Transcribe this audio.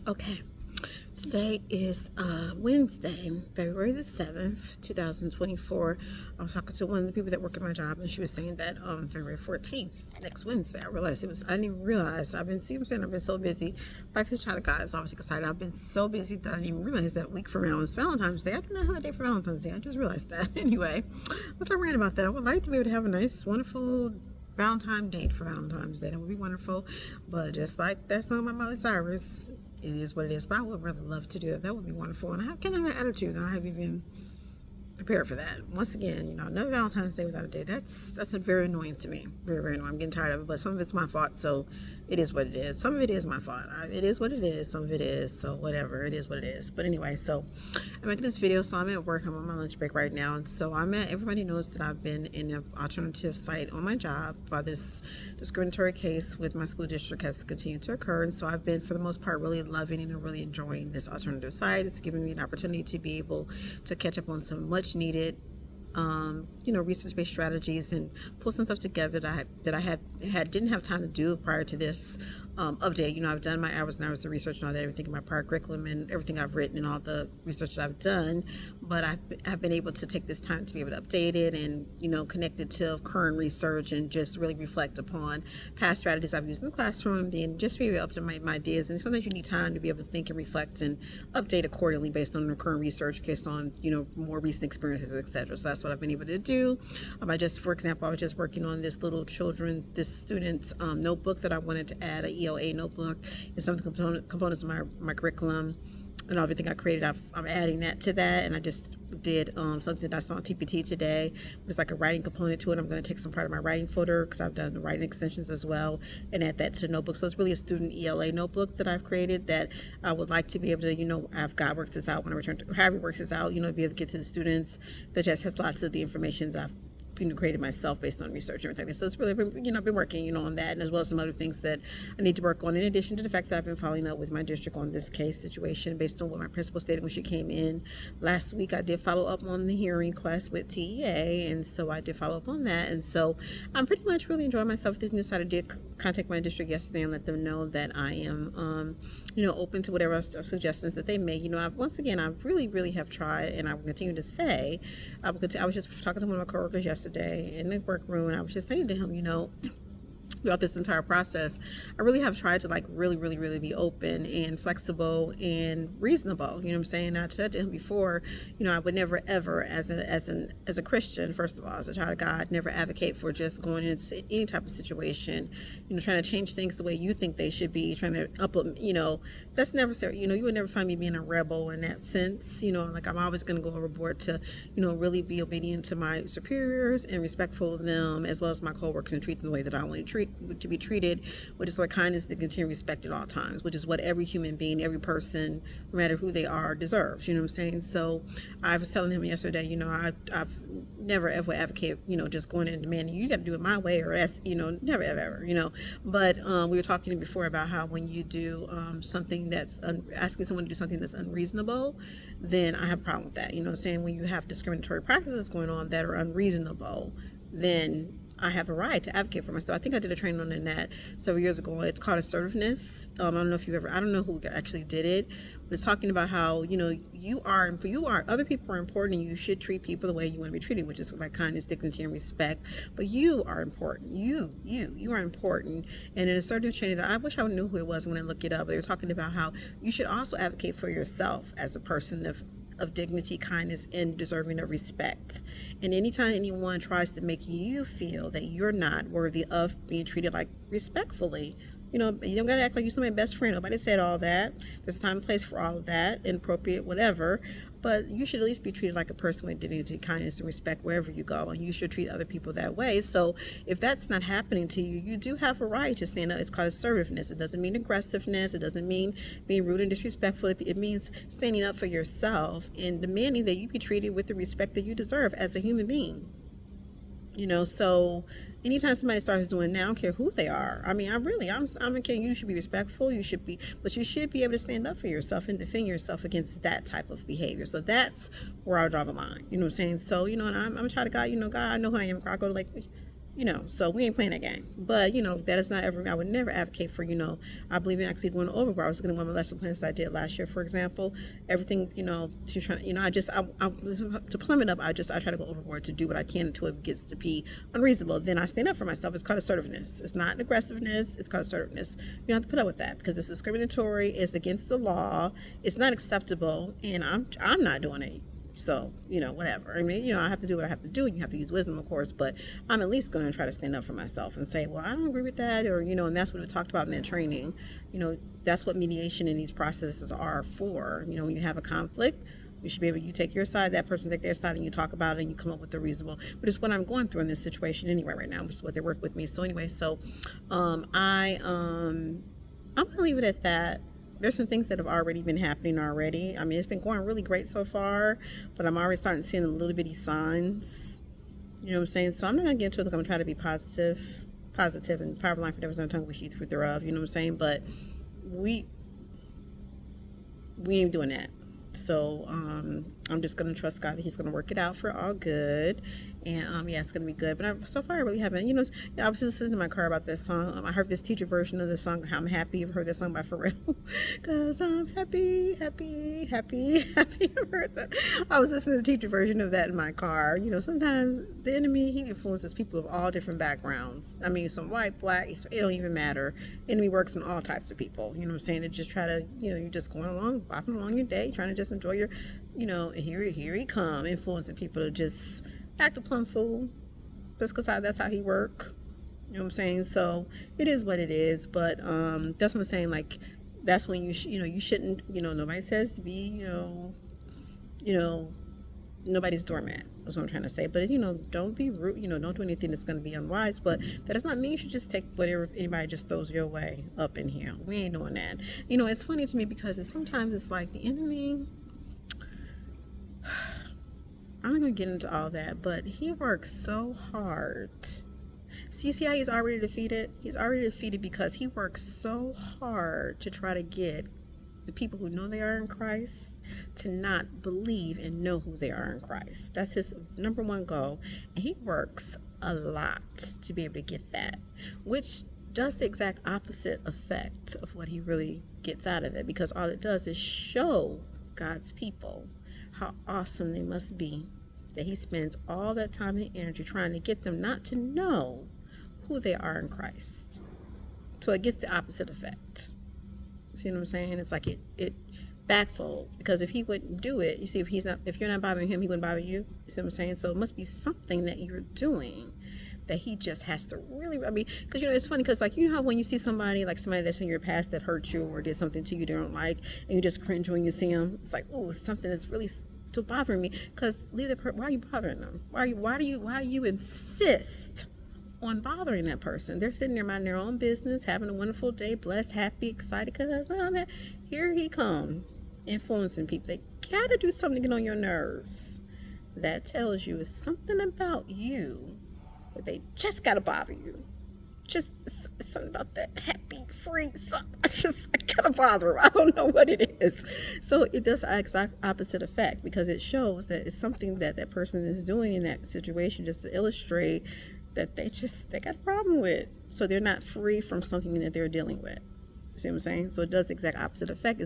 Okay, today is Wednesday, February the 7th, 2024. I was talking to one of the people that work at my job, and she was saying that February 14th, next Wednesday. I didn't even realize. I've been so busy. Life is child of God is obviously excited. I've been so busy that I didn't even realize that week from now is Valentine's Day. I do not have a day for Valentine's Day. I just realized that. Anyway, let's not rant about that. I would like to be able to have a nice, wonderful Valentine date for Valentine's Day. That would be wonderful. But just like that song by Miley Cyrus, it is what it is. But I would really love to do that. That would be wonderful. And I can have an attitude. And I have even prepared for that. Once again, no Valentine's Day without a date. That's very annoying to me. Very, very annoying. I'm getting tired of it. But some of it's my fault. So it is what it is. Some of it is my fault. It is what it is. Some of it is. So whatever. It is what it is. But anyway, so I'm making this video. So I'm at work. I'm on my lunch break right now. And so everybody knows that I've been in an alternative site on my job while this discriminatory case with my school district has continued to occur. And so I've been, for the most part, really loving and really enjoying this alternative site. It's given me an opportunity to be able to catch up on some much needed research-based strategies and pull some stuff together that I didn't have time to do prior to this update. I've done my hours and hours of research and all that, everything in my prior curriculum and everything I've written and all the research that I've done, but I've been able to take this time to be able to update it and connect it to current research and just really reflect upon past strategies I've used in the classroom and just be able to my ideas. And sometimes you need time to be able to think and reflect and update accordingly based on the current research, based on more recent experiences, etc. So that's what I've been able to do. For example, I was just working on this student's notebook that I wanted to add, a ELA notebook. It's some components of my curriculum and everything I created. I'm adding that to that, and I just did something that I saw on TPT today. There's like a writing component to it. I'm going to take some part of my writing folder because I've done the writing extensions as well and add that to the notebook. So it's really a student ELA notebook that I've created that I would like to be able to, have God works this out when I return to, however he works this out, be able to get to the students that just has lots of the information that I've created myself based on research and everything. So it's really been, I've been working, on that, and as well as some other things that I need to work on, in addition to the fact that I've been following up with my district on this case situation based on what my principal stated when she came in last week. I did follow up on the hearing request with TEA, and so I did follow up on that. And so I'm pretty much really enjoying myself with this new site. I did contact my district yesterday and let them know that I am, open to whatever suggestions that they make. I really, really have tried, and I will continue to say, I was just talking to one of my coworkers yesterday in the workroom, and I was just saying to him, throughout this entire process, I really have tried to really, really, really be open and flexible and reasonable. You know what I'm saying? I said to him before, I would never ever, as a Christian, first of all, as a child of God, never advocate for just going into any type of situation, trying to change things the way you think they should be, trying to that's never, you would never find me being a rebel in that sense. I'm always going to go overboard to, really be obedient to my superiors and respectful of them, as well as my coworkers, and treat them the way that I want to be treated, which is what kindness, dignity, and respect at all times, which is what every human being, every person, no matter who they are, deserves. You know what I'm saying? So I was telling him yesterday, I've never ever advocate, just going in and demanding you got to do it my way, or that's, never ever, But we were talking before about how when you do something that's asking someone to do something that's unreasonable, then I have a problem with that. You know what I'm saying? When you have discriminatory practices going on that are unreasonable, then I have a right to advocate for myself. I think I did a training on that several years ago. It's called assertiveness. I don't know who actually did it, but it's talking about how, other people are important and you should treat people the way you want to be treated, which is like kindness, dignity, and respect. But you are important. You are important. And in a certain training that I wish I knew who it was when I looked it up, they were talking about how you should also advocate for yourself as a person of dignity, kindness, and deserving of respect. And anytime anyone tries to make you feel that you're not worthy of being treated respectfully, you don't gotta act like you're somebody's best friend. Nobody said all that. There's a time and place for all of that, inappropriate, whatever. But you should at least be treated like a person with dignity, kindness, and respect wherever you go, and you should treat other people that way. So if that's not happening to you, you do have a right to stand up. It's called assertiveness. It doesn't mean aggressiveness. It doesn't mean being rude and disrespectful. It means standing up for yourself and demanding that you be treated with the respect that you deserve as a human being. So anytime somebody starts doing that, I don't care who they are. I'm okay. You should be respectful. But you should be able to stand up for yourself and defend yourself against that type of behavior. So that's where I draw the line. You know what I'm saying? So, and I'm a child of God. God, I know who I am. I go to So we ain't playing that game. But, that is not ever, I would never advocate for, I believe in actually going overboard. I was going to one of my lesson plans that I did last year, for example, everything, to try, to plumb it up, I try to go overboard to do what I can until it gets to be unreasonable. Then I stand up for myself. It's called assertiveness. It's not aggressiveness. It's called assertiveness. You don't have to put up with that because it's discriminatory. It's against the law. It's not acceptable. And I'm not doing it. So, whatever. I mean, I have to do what I have to do. You have to use wisdom, of course, but I'm at least going to try to stand up for myself and say, well, I don't agree with that. Or, and that's what we talked about in that training. That's what mediation in these processes are for. When you have a conflict, you should be able, you take your side, that person take their side, and you talk about it and you come up with a reasonable, but it's what I'm going through in this situation anyway right now, which is what they work with me. So anyway, I'm going to leave it at that. There's some things that have already been happening already. I mean, it's been going really great so far, but I'm already starting to see little bitty signs. You know what I'm saying? So I'm not going to get into it because I'm going to try to be positive, and power of life, whatever's on tongue, we should eat the fruit thereof. You know what I'm saying? But we ain't doing that. So I'm just going to trust God that He's going to work it out for all good. And it's going to be good. But so far I really haven't. I was just listening to my car about this song. I heard this teacher version of the song, I'm Happy. You've heard this song by Pharrell? Because I'm happy, happy, happy, happy. I've heard that. I was listening to the teacher version of that in my car. Sometimes the enemy, he influences people of all different backgrounds. I mean, some white, black, it don't even matter. Enemy works in all types of people. You know what I'm saying? They just try to, you're just going along, bopping along your day, trying to just enjoy your, and here he come, influencing people to just act a plumb fool, just because that's how he work. You know what I'm saying? So it is what it is. But that's what I'm saying. Like, that's when you shouldn't. Nobody says to be. Nobody's doormat. That's what I'm trying to say. But don't be rude. Don't do anything that's going to be unwise. But that does not mean you should just take whatever anybody just throws your way up in here. We ain't doing that. It's funny to me because sometimes it's like the enemy. I'm not going to get into all that, but he works so hard. So you see how he's already defeated? He's already defeated because he works so hard to try to get the people who know they are in Christ to not believe and know who they are in Christ. That's his number one goal. And he works a lot to be able to get that, which does the exact opposite effect of what he really gets out of it, because all it does is show God's people how awesome they must be, that he spends all that time and energy trying to get them not to know who they are in Christ. So it gets the opposite effect. See what I'm saying? It's like it backfolds, because if he wouldn't do it, you see, if you're not bothering him, he wouldn't bother you. You see what I'm saying? So it must be something that you're doing that he just has to really, because it's funny, because like, how when you see somebody that's in your past that hurt you or did something to you don't like, and you just cringe when you see them, it's like, oh, something that's really still bothering me. Because leave that person. Why are you bothering them? Why do you insist on bothering that person? They're sitting there minding their own business, having a wonderful day, blessed, happy, excited, because here he come, influencing people. They gotta do something to get on your nerves. That tells you it's something about you that they just gotta bother you. Just something about that happy, free something. I gotta bother them. I don't know what it is. So it does the exact opposite effect, because it shows that it's something that person is doing in that situation, just to illustrate that they got a problem with. So they're not free from something that they're dealing with. See what I'm saying? So it does the exact opposite effect.